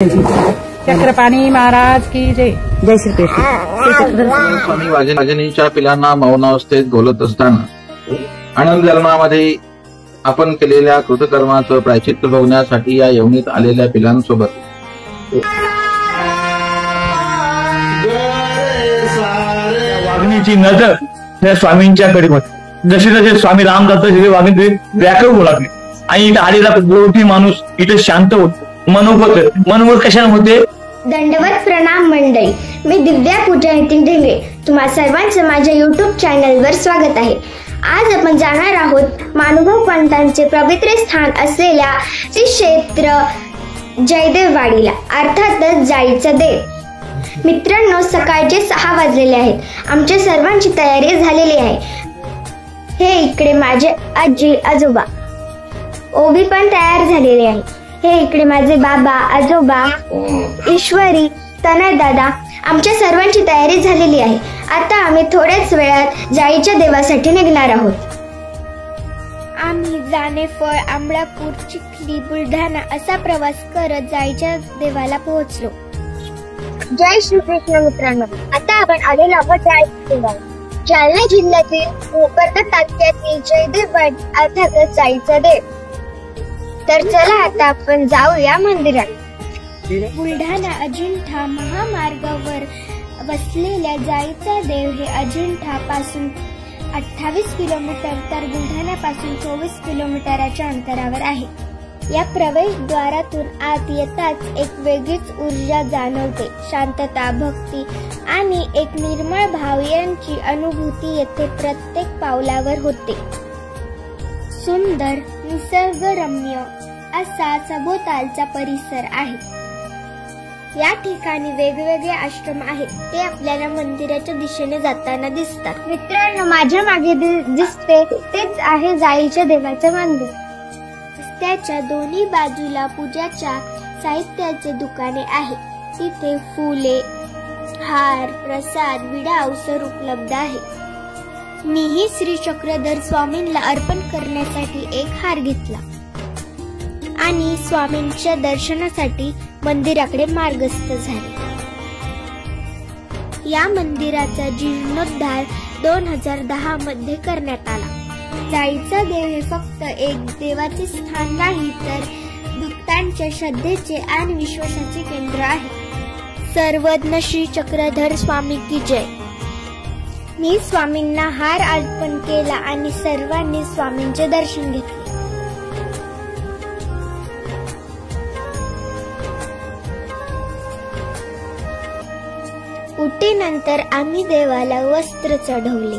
चक्रपाणी महाराज की जय. जय श्री कृष्ण. स्वामी वाजनीच्या पिलांना मौनावस्थेत बोलत असताना आनंद जन्मामध्ये आपण केलेल्या कृतकर्माचं प्रायश्चित्त बघण्यासाठी या यवनीत आलेल्या पिलांसोबत वागणीची नजर त्या स्वामींच्याकडे होती. जसे जसे स्वामी रामदत्त तिथे वागणी व्याकळ होऊ लागले आणि इथे आलेला मोठी माणूस इथे शांत होत. मनोगत कशाने होते. दंडवत प्रणाम मंडळी. मी दिव्या पूजा नितीन ढेंगळे. तुम्हा सर्वांचं माझ्या YouTube चॅनलवर स्वागत आहे. आज आपण जाणार आहोत महानुभाव पंतांचे पवित्र स्थान असलेल्या श्री क्षेत्र जयदेववाडीला, अर्थातच जाईचं देव. मित्रांनो, सकाळचे 6 वाजलेले आहेत. आमच्या सर्वांची तयारी झालेली आहे. हे इकडे माझे आजी आजोबा, ओबी पण तयार झालेले आहे. हे इकडे माझे बाबा आजोबा, ईश्वरी, तनय दादा. आमच्या सर्वांची तयारी झालेली आहे. आता आम्ही थोड्याच वेळात जाईच्या देवासाठी निघणार आहोत. आम्ही जानेफळ, आंबळापूर, चिखली, बुलढाणा असा प्रवास करत जाईच्या देवाला पोहोचलो. जय श्री कृष्ण मित्रांनो, आता आपण आलेलो आहोत जाईच्या देवाला. जालना जिल्ह्यातील भोकरदन तालुक्यातील जयदेववाडी, अर्थातच जाईचा देव. तर चला आता आपण जाऊया मंदिरात. बुलढाणा अजिंठा महामार्गावर वसलेल्या जाईचा देव हे अजिंठा पासून 28 किलोमीटर तर बुलढाण्यापासून 24 किलोमीटरच्या अंतरावर आहे. या प्रवेशद्वारातून आत येताच एक वेगळीच ऊर्जा जाणवते. शांतता, भक्ती आणि एक निर्मळ भाव यांची अनुभूती येथे प्रत्येक पावलावर होते. सुंदर निसर्गरम्य असा सभोवतालचा परिसर आहे. या ठिकाणी वेगवेगळे आश्रम आहेत. ते आपल्याला मंदिराच्या दिशेने जाताना दिसतात. मित्रांनो, माझ्या मागे दिसते तेच आहे जाईच्या देवाचे मंदिर. रस्त्याच्या दोन्ही बाजूला पूजाच्या साहित्याचे दुकाने आहेत. तिथे फुले, हार, प्रसाद, विडा, अवसर उपलब्ध आहे. मीही श्री चक्रधर स्वामींना अर्पण करण्यासाठी एक हार घेतला आणि स्वामींच्या दर्शनासाठी मंदिराकडे मार्गस्थ झाले. या मंदिराचा जीर्णोद्धार 2010 मध्ये करण्यात आला. जाईचा देव हे फक्त एक देवाचे स्थान नाही, तर भक्तांच्या श्रद्धेचे आणि विश्वासाचे केंद्र आहे. सर्वज्ञ श्री चक्रधर स्वामी की जय. मी स्वामींना हार अर्पण केला आणि सर्वांनी स्वामींचे दर्शन घेतले. उटीनंतर आम्ही देवाला वस्त्र चढवले.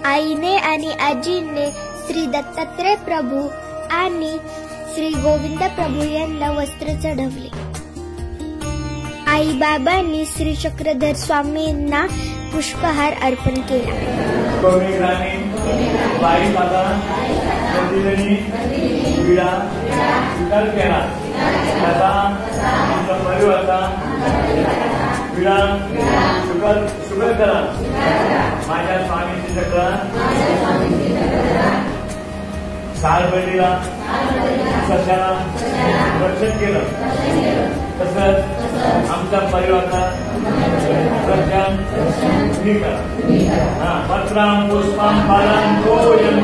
आईने आणि आजीने श्री दत्तात्रय प्रभू आणि श्री गोविंद प्रभू यांना वस्त्र चढवले. आई बाबांनी श्री चक्रधर स्वामींना पुष्पहार अर्पण केला. माझ्या स्वामींची चक्र सालबडीला सशाला रक्षण केलं, तसंच आमच्या परिवाराला रक्षण तुम्ही करा. पत्रां पुष्पं फलं तोयं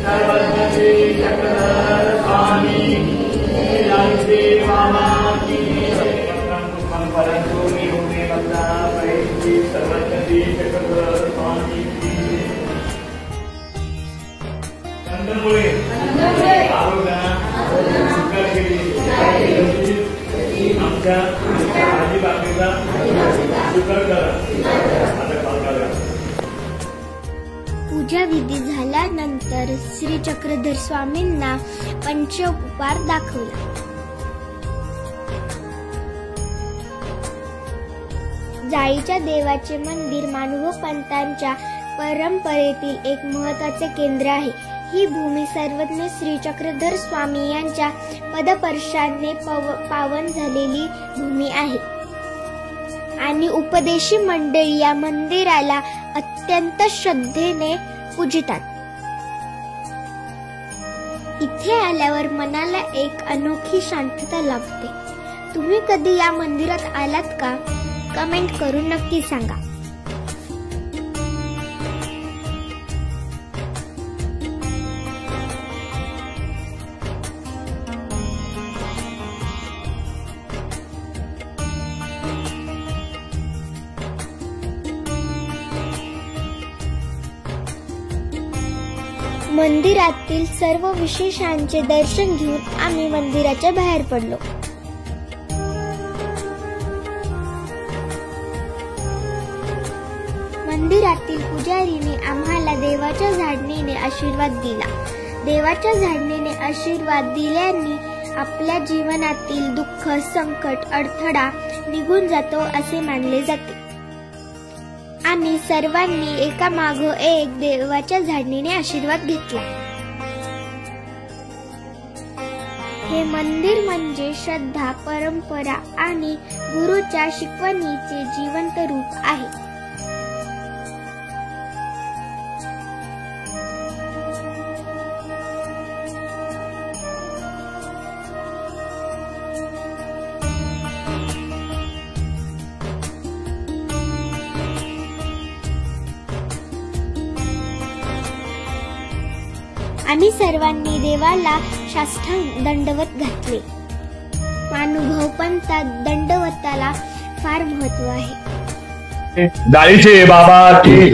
सर्वज्ञ चक्रधर स्वामी जय मामा की. पत्रां पुष्पं फलं तोयं सर्वज्ञ चक्रधर स्वामी की. संतमुळे आमच्या आजी बाबीचा शुक्र करा. पूजा विधी झाल्यानंतर श्री चक्रधर स्वामींना पंचोपचार दाखवला. जाळीच्या देवाचे मंदिर मानुभव पंतांच्या परंपरेतील एक महत्त्वाचे केंद्र आहे. ही भूमी सर्वज्ञ श्री चक्रधर स्वामी यांच्या पदस्पर्शाने पावन झालेली भूमी आहे आणि उपदेशी मंडळी या मंदिराला अत्यंत श्रद्धेने पूजितात. इथे आल्यावर मनाला एक अनोखी शांतता लाभते. तुम्ही कधी या मंदिरात आलात का? कमेंट करून नक्की सांगा. मंदिरातील सर्व विशेषांचे दर्शन घेऊन आम्ही मंदिराच्या बाहेर पडलो. मंदिरातील पुजारीने आम्हाला देवाच्या झाडणीने आशीर्वाद दिला. देवाच्या झाडणीने आशीर्वाद दिल्याने आपल्या जीवनातील दुःख, संकट, अडथळा निघून जातो असे मानले जाते. आम्ही सर्वांनी एकामागो एक देवाच्या झाडणीने आशीर्वाद घेतला. हे मंदिर म्हणजे श्रद्धा, परंपरा आणि गुरुच्या शिकवणीचे जिवंत रूप आहे. आम्ही सर्वांनी देवाला साष्टांग दंडवत घातले. अनुभव पंथात दंडवताला फार महत्व आहे. जाळीचे बाबा की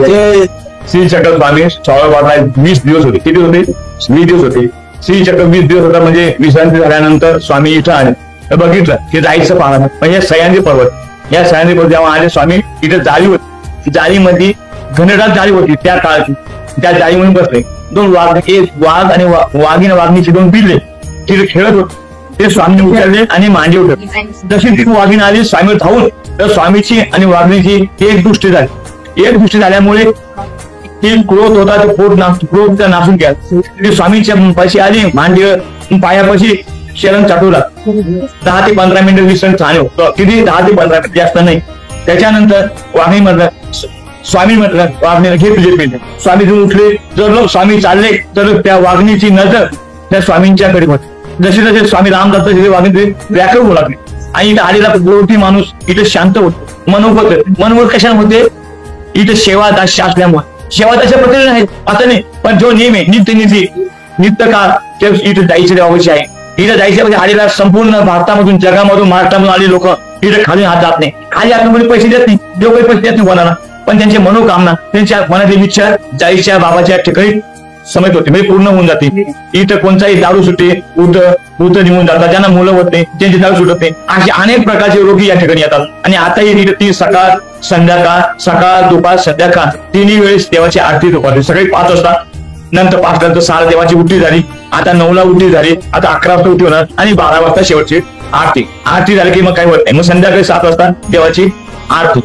श्री चक्रधर स्वामी स्वामीवारला 20 दिवस होते. किती होते? 20 दिवस होते. श्री चक्र 20 दिवस होता म्हणजे विश्रांती झाल्यानंतर स्वामी इथं आले. बघितलं की जाळीचं पाहणं म्हणजे सह्याद्री पर्वत. या सह्याद्री पर्वत जेव्हा आले स्वामी इथे जाळी होती. जाळीमध्ये घनदाट जाळी होती त्या काळाची. त्या जाळीमध्ये बसले 2 वाघ, एक वाघ आणि वाघीन वाघिणीचे 2 पिल्ले तिथे खेळत होते. ते स्वामी उचलले आणि मांडी उठवले. जशी ती वाघीण आली स्वामी धावून तर स्वामीची आणि वाघिणीची एक दृष्टी झाली. एक दृष्टी झाल्यामुळे ती क्रोध होता ते क्रोध नासून गेला. ती स्वामीच्या पाशी आली, मांडीवर पायापाशी शरण चाटूला. 10 ते 15 मिनिटं विसरण चालू. किती? 10 ते 15 मिनिट, जास्त नाही. त्याच्यानंतर वाघिणी म्हटलं, स्वामी म्हटलं वाघिणीला घे तुझे पिल्ले. स्वामी घेऊन उठले. जर लोक स्वामी चालले तर त्या वाघिणीची नजर त्या स्वामींच्याकडे होती. जसे जसे स्वामी राम जातात तिथे वाघिणी व्याकुळ होऊ लागले. आणि इथे आलेला प्रौढी माणूस इथे शांत होतो. मनोगत कशाने होते? इथे सेवा दास्य असल्यामुळे. सेवा दास्य प्रतिदिन आहे आता नाही, पण जो नियम आहे नित्य काळ ते इथे जायचे देवाची आहे. इथे जायचे म्हणजे आलेला संपूर्ण भारतामधून, जगामधून, महाराष्ट्रामधून आलेले लोक इथे खाली हात जात नाही. खाली हात पैसे देत नाही, जो काही पैसे देत नाही कोणाला, पण त्यांची मनोकामना, त्यांच्या मनातील इच्छा जाईच्या बाबाच्या ठिकाणी समेत होते, म्हणजे पूर्ण होऊन जाते. इथं कोणताही दारू सुटे, उत निघून जातात. ज्यांना मुलं होत नाही त्यांची दारू सुटत नाही. असे अनेक प्रकारचे रोगी या ठिकाणी येतात. आणि आताही ती सकाळ दुपार संध्याकाळ 3 वेळेस देवाची आरती दुपारली. सकाळी 5 वाजता, नंतर 5 नंतर 6 देवाची उठी झाली. आता 9ला उठी झाली. आता 11 वाजता उठी होणार आणि 12 वाजता शेवटची आरती झाली की मग काही होत नाही. मग संध्याकाळी 7 वाजता देवाची आरती.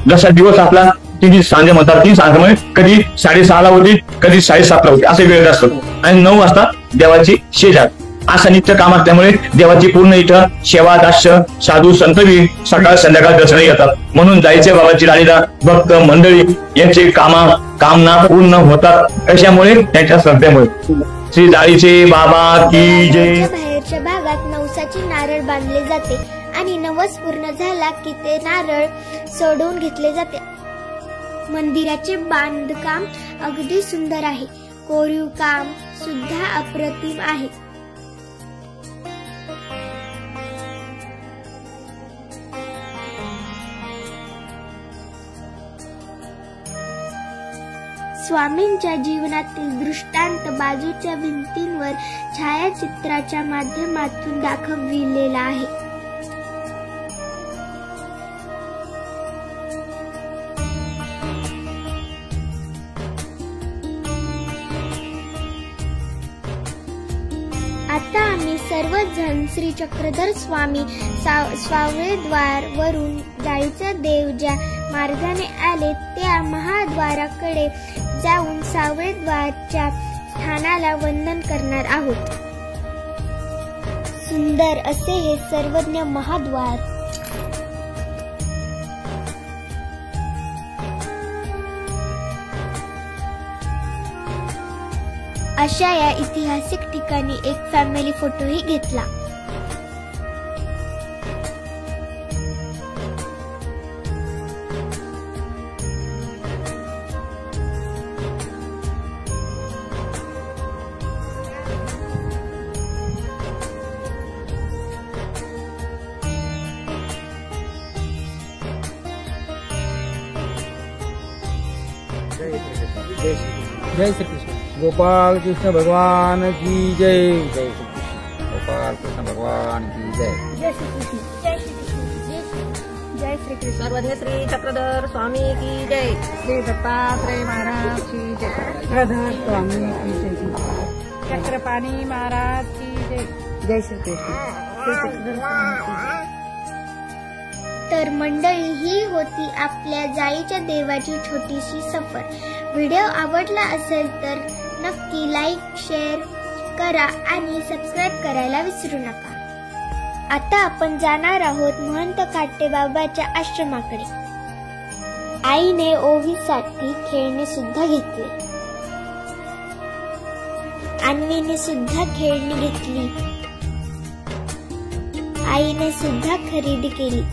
जसा दिवस आपला ती सांजे म्हणतात, ती सांजेमुळे कधी 6:30ला होती, कधी 7:30ला होती, असे वेळ असतो. आणि 9 वाजता देवाची शेजार. असं नित्य काम असल्यामुळे देवाची पूर्ण इथं सेवा दास्य साधू संतवी सकाळ संध्याकाळ दर्शन येतात. म्हणून जायचे बाबाची लालीला भक्त मंडळी यांची कामना पूर्ण होतात. कशामुळे? त्यांच्या श्रद्धेमुळे. श्री जाळीचे बाबा की जय. बाहेरच्या भागात नवसाची नारळ बांधले जाते आणि नवस पूर्ण झाला की ते नारळ सोडवून घेतले जाते. मंदिराचे बांधकाम अगदी सुंदर आहे. कोरीव काम सुद्धा अप्रतिम आहे. स्वामींच्या जीवनातील दृष्टांत बाजूच्या भिंतींवर छायाचित्राच्या माध्यमातून दाखविलेला आहे. आता आम्ही सर्वजण श्री चक्रधर स्वामी सावळेद्वार वरून जाळीचा देव ज्या मार्गाने आले त्या महाद्वाराकडे जाऊन सावळेद्वारच्या स्थानाला वंदन करणार आहोत. सुंदर असे हे सर्वज्ञ महाद्वार. अशा या ऐतिहासिक ठिकाणी एक फॅमिली फोटोही घेतला. जय श्री कृष्ण. गोपाल कृष्ण भगवान की जय. जय श्री कृष्ण. गोपाल कृष्ण भगवान की जय. जय श्री कृष्ण. जय श्री कृष्ण. जय श्री कृष्ण. सर्वज्ञ श्री चक्रधर स्वामी की जय. श्री दत्तात्रेय महाराज की जय. चक्रधर स्वामी की जय. चक्रपाणी महाराज की जय. जय श्री कृष्ण. श्री चक्रधर स्वामी की जय. तर मंडळी, ही होती आपल्या जाळीच्या देवाची छोटीशी सफर. व्हिडिओ आवडला असेल तर नक्की लाईक, शेअर करा आणि सबस्क्राईब करायला विसरू नका. आता आपण जाणार आहोत महंत काटेबाबाच्या आश्रमाकडे. आईने ओवीसाठी खेळणे सुद्धा घेतले. अन्वीने सुद्धा खेळणी घेतली. आईने सुद्धा खरेदी केली.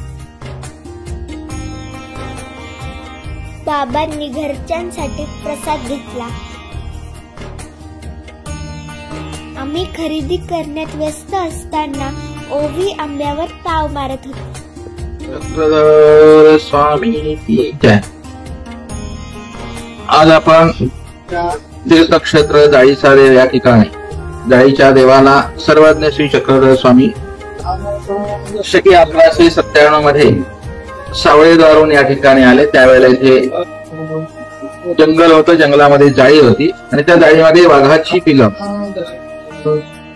बाबांनी घरच्यांसाठी प्रसाद घेतला. आम्ही खरेदी करण्यात व्यस्त असताना ओवी आंब्यावर ताव मारत होती. चक्रधर स्वामी की जय. आज आपण तीर्थक्षेत्र जाळीचा देव या ठिकाणी जाळीच्या देवाला सर्वज्ञ श्री चक्रधर स्वामी शके 1197 मध्ये सावळेद्वारून या ठिकाणी आले. त्यावेळेला इथे जंगल होतं, जंगलामध्ये जाळी होती आणि त्या जाळीमध्ये वाघाची पिलं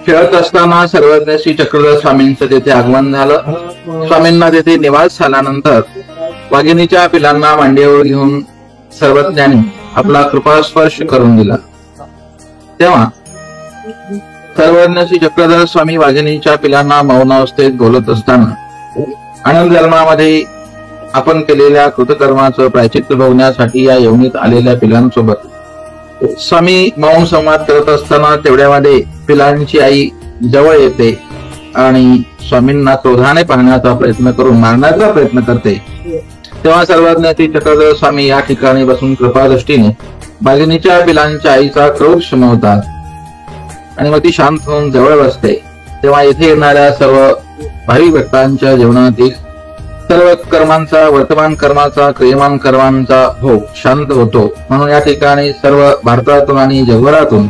खेळत असताना सर्वज्ञ श्री चक्रधर स्वामींचं तेथे आगमन झालं. स्वामींना तेथे निवास झाल्यानंतर वाघिणीच्या पिलांना मांडीवर घेऊन सर्वज्ञांनी आपला कृपास्पर्श करून दिला. तेव्हा सर्वज्ञ श्री चक्रधर स्वामी वाघिणीच्या पिलांना मौन अवस्थेत बोलत असताना आनंद जन्मामध्ये आपण केलेल्या कृतकर्माचं प्रायचित्त भोगण्यासाठी या यवनीत आलेल्या पिलांसोबत स्वामी मौन संवाद करत असताना तेवढ्यामध्ये पिलांची आई जवळ येते आणि स्वामींना क्रोधाने पाहण्याचा प्रयत्न करून मारण्याचा प्रयत्न करते. तेव्हा सर्वज्ञ श्री चक्रधर स्वामी या ठिकाणी बसून कृपादृष्टीने वाघिणीच्या पिलांच्या आईचा क्रोध शमवतात आणि मग ती शांत होऊन जवळ बसते. तेव्हा येथे येणाऱ्या सर्व भाविक भक्तांच्या जीवनातील सर्व कर्मांचा, वर्तमान कर्माचा, क्रियमान कर्मांचा भोग शांत होतो. म्हणून या ठिकाणी सर्व भारतातून आणि जगभरातून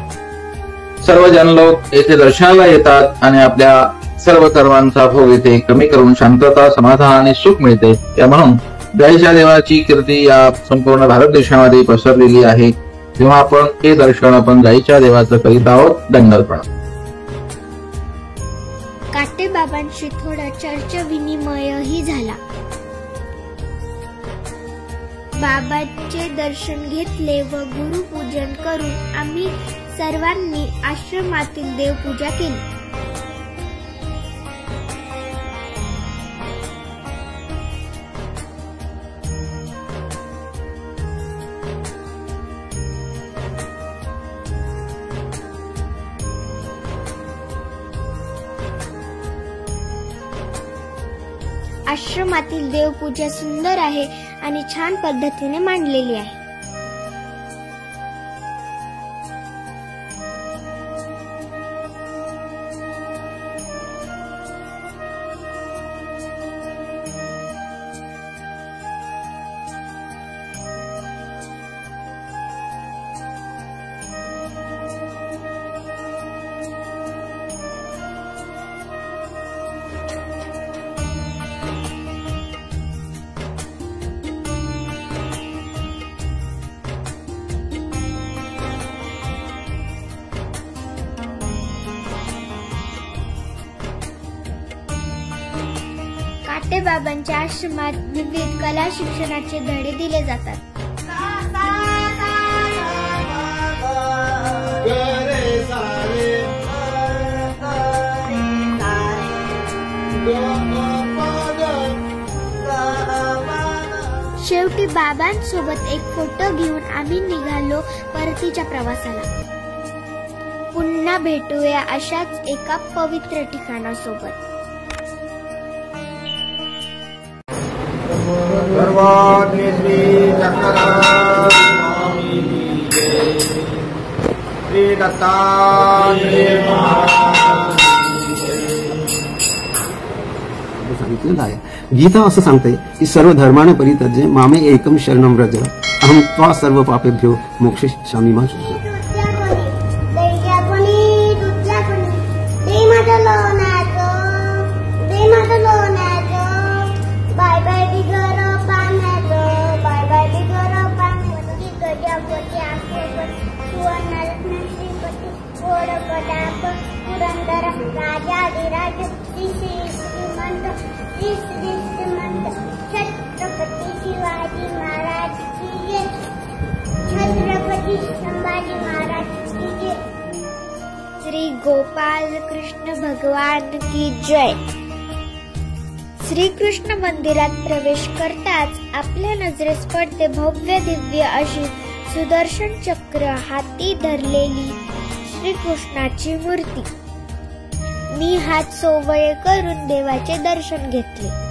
सर्व जनलोक येथे दर्शनाला येतात आणि आपल्या सर्व कर्मांचा भोग येथे कमी करून शांतता, समाधान आणि सुख मिळते. त्या म्हणून जाळीच्या देवाची कीर्ती या संपूर्ण भारत देशामध्ये पसरलेली आहे. तेव्हा आपण हे दर्शन आपण जाळीच्या देवाचं करीत आहोत. दंडवत काटेबाबांशी थोडा चर्चा विनिमयही झाला. बाबांचे दर्शन घेतले व गुरुपूजन करून आम्ही सर्वांनी आश्रमातील देवपूजा केली. आश्रमातील देवपूजा सुंदर आहे आणि छान पद्धतीने मांडलेली आहे. आपटे बाबांच्या आश्रमात विविध कला शिक्षणाचे धडे दिले जातात. शेवटी बाबांसोबत एक फोटो घेऊन आम्ही निघालो परतीच्या प्रवासाला. पुन्हा भेटूया अशाच एका पवित्र ठिकाणासोबत. श्री चक्रधर स्वामी की जय. श्री दत्तात्रेय महाराज सांगितलेलं आहे. गीता असं सांगते की सर्व धर्माने परित्यज्य मामे एकम शरणं व्रज अहं त्वा सर्व पापेभ्यो मोक्षयिष्यामि मा शुद्धः. छत्रपती शिवाजी महाराज की जय. छत्रपती संभाजी महाराज की जय. श्री गोपाल कृष्ण भगवान की जय. श्रीकृष्ण मंदिरात प्रवेश करताच आपल्या नजरेस पडते भव्य दिव्य अशी सुदर्शन चक्र हाती धरलेली श्रीकृष्णाची मूर्ती. मी हात सोवळे करून देवाचे दर्शन घेतले.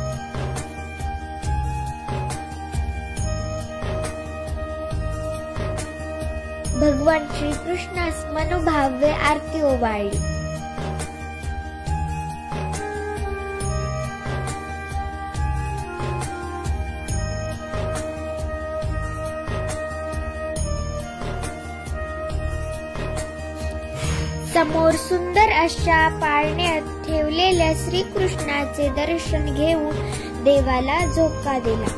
भगवान श्रीकृष्णास मनोभावे आरती ओवाळली. समोर सुंदर अशा पाळण्यात ठेवलेल्या श्रीकृष्णाचे दर्शन घेऊन देवाला झोका दिला.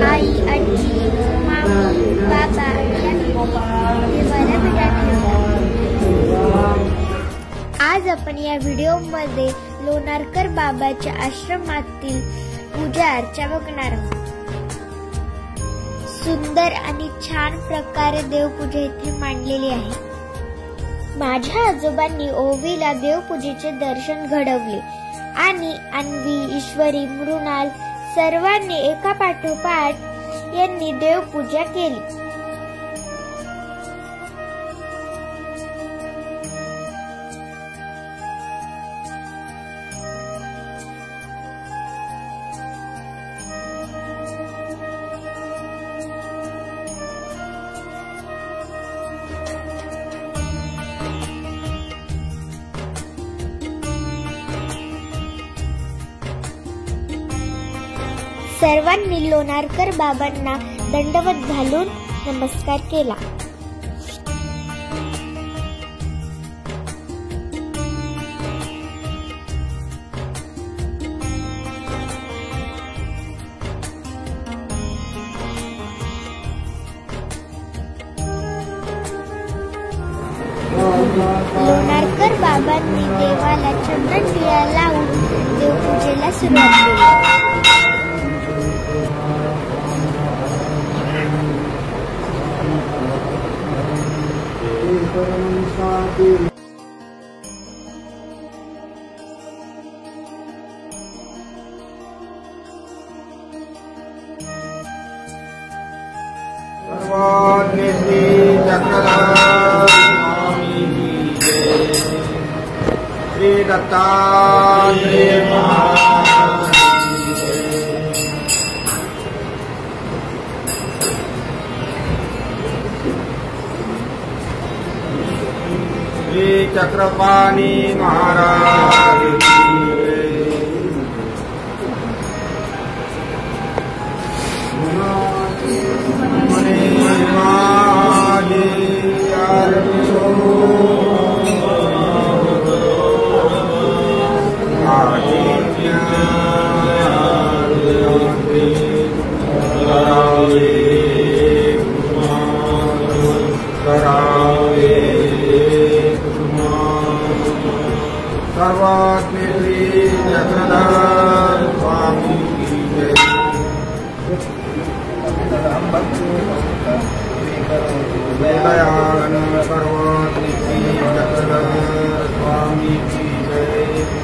आई, आजी, मामी, बाबा यांनी देवाला विडा ठेवला. आज आपण या व्हिडिओमध्ये लोणारकर बाबाच्या आश्रमातील पूजा अर्चा बघणार आहोत. सुंदर आणि छान प्रकारे देवपूजा इथे मांडलेली आहे. माझ्या आजोबांनी ओवीला देवपूजेचे दर्शन घडवले आणि अन्वी, ईश्वरी, मृणाल सर्वांनी एका पाठोपाठ यांनी देवपूजा केली. सर्वांनी लोणारकर बाबांना दंडवत घालून नमस्कार केला. लोणारकर बाबांनी देवाला चंदन टिळा लावून देवपूजेला सुरुवात केली. श्री चक्रधर स्वामी की जय. श्री दत्तात्रेय महाराज की जय. श्री चक्रपाणी महाराज की जय. सर्वात्मे श्री चक्रधर स्वामी की जय। दयानंद सर्वात्मे श्री चक्रधर स्वामी की जय।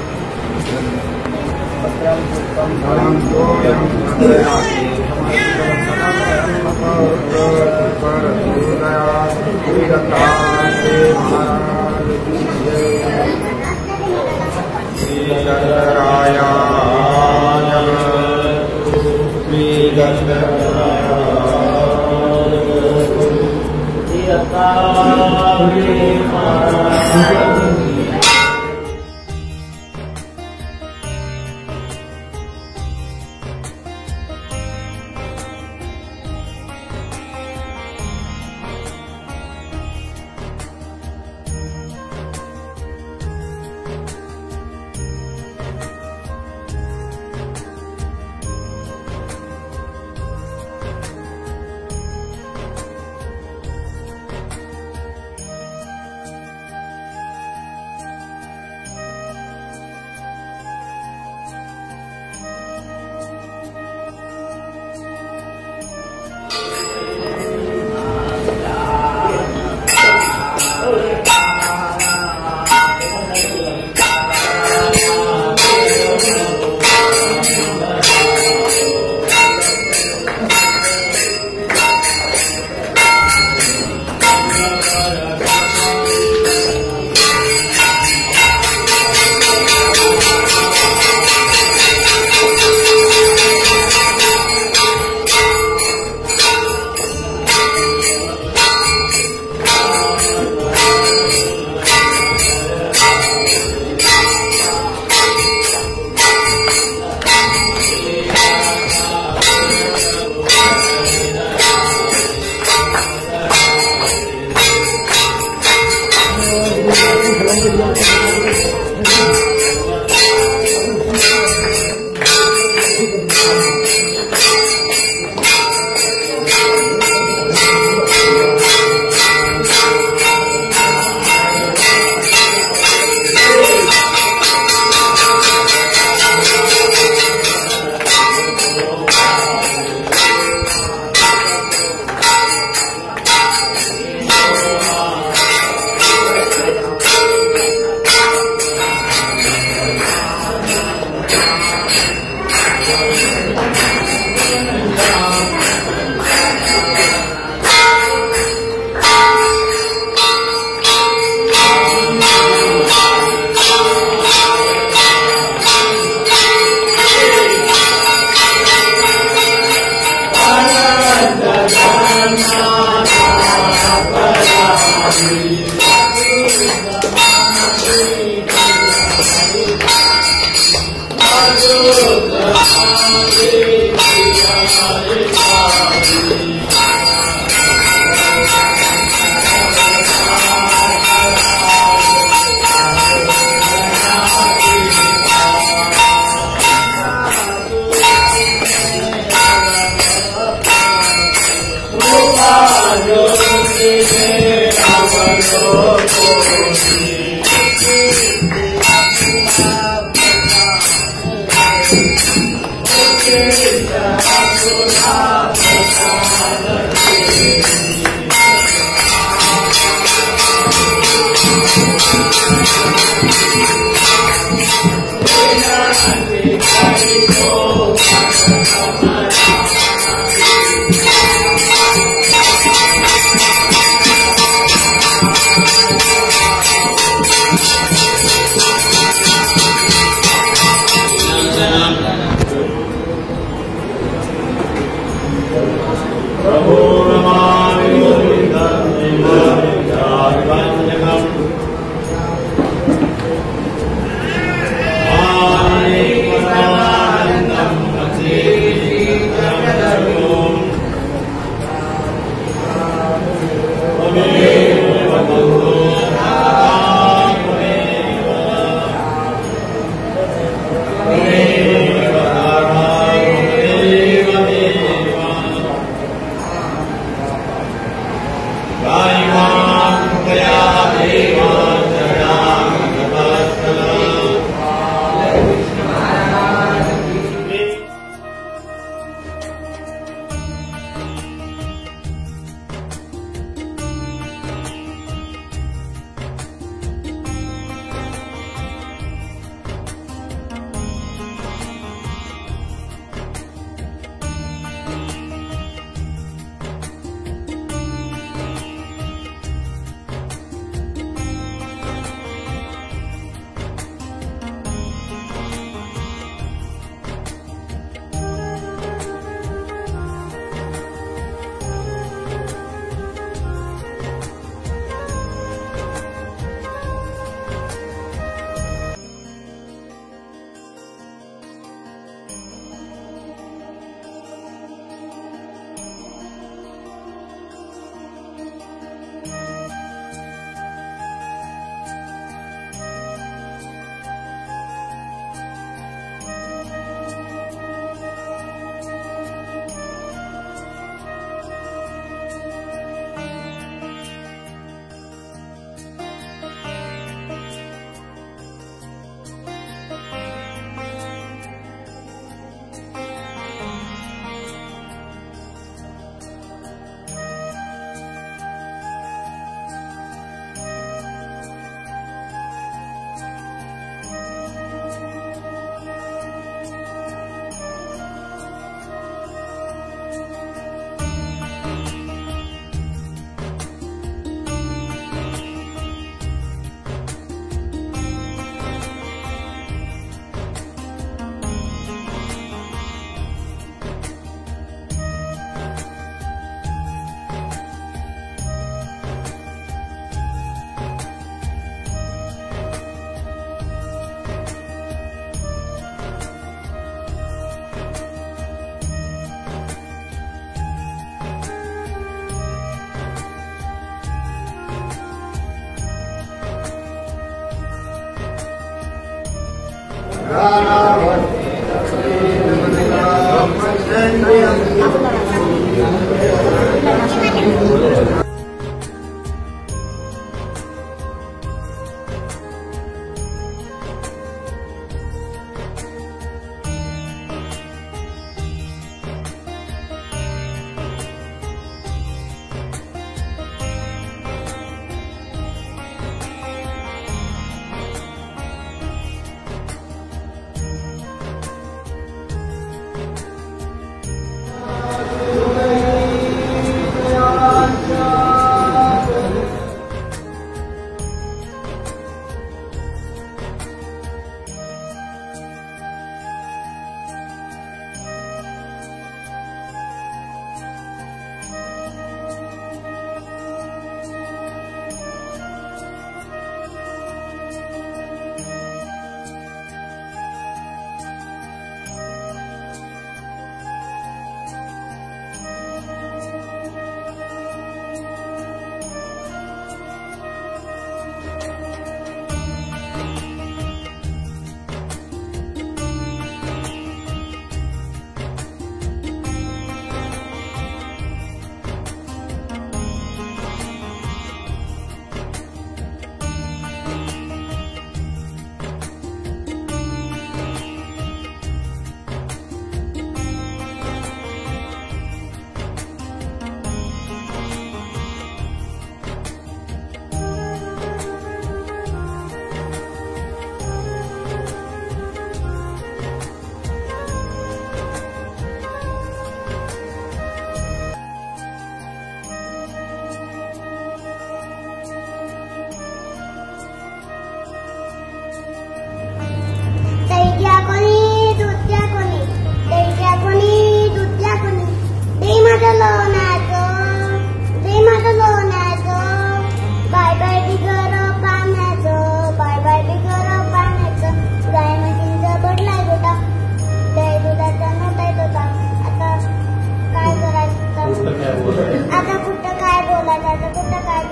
आता कुठं काय बोलायचं, आता कुठं काय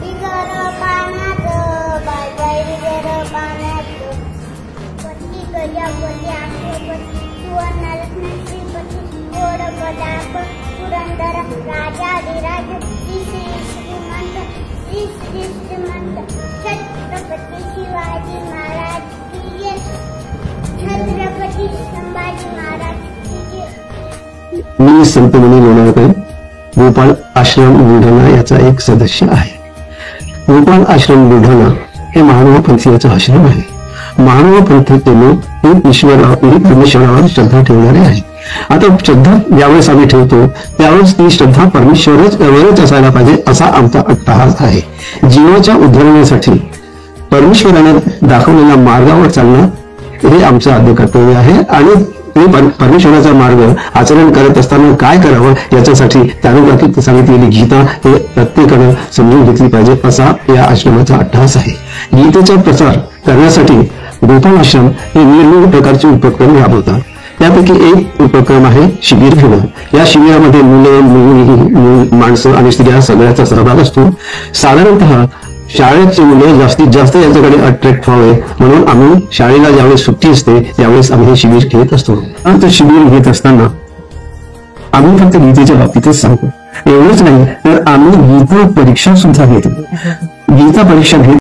बिगर पाण्याचं, बाय बाय बिगर पाण्याचं. पती गजापती आखेपती सुवर्णरत्न श्रीपती गोड कलाप पुरंदर राजाधिराज श्री श्री श्रीमंत श्री श्री श्रीमंत छत्रपती शिवाजी महाराज की जय. छत्रपती संभाजी महाराज की जय. मी संतमणी लोणावळकर गोपाळ आश्रम बुलढाणा याचा एक सदस्य आहे. गोपाळ आश्रम बुलढाणा हे महानुभाव पंथीयाचा आश्रम आहे. महानुभाव पंथीचे लोक हे परमेश्वरावर श्रद्धा ठेवणारे आहेत. आता श्रद्धा ज्यावेळेस आम्ही ठेवतो त्यावेळेस ती श्रद्धा परमेश्वरच असायला पाहिजे असा आमचा अट्टहास आहे. जीवाच्या उद्धरणासाठी परमेश्वराने दाखवलेल्या मार्गावर चालणं हे आमचं आद्य कर्तव्य आहे आणि परमेश्वराचा मार्ग आचरण करत असताना काय करावं याच्यासाठी त्यानुसार सांगितलेली गीता हे प्रत्येकानं समजून घेतली पाहिजे असा या आश्रमाचा अट्टहास आहे. गीतेचा प्रसार करण्यासाठी गोपाळ आश्रम हे वेगवेगळ्या प्रकारचे उपक्रम राबवतात. त्यापैकी एक उपक्रम आहे शिबिर घेणं. या शिबिरामध्ये मुलं माणसं आणि स्त्रिया सगळ्याचा सहभाग असतो. साधारणतः शाळेची मुले जास्तीत जास्त याच्याकडे अट्रॅक्ट व्हावे म्हणून आम्ही शाळेला ज्यावेळेस सुट्टी असते त्यावेळेस आम्ही हे शिबिर घेत असतो. तर शिबिर घेत असताना आम्ही फक्त गीतेच्या बाबतीतच सांगतो. एवढंच नाही तर आम्ही गीता परीक्षा सुद्धा घेतो. गीता परीक्षा घेत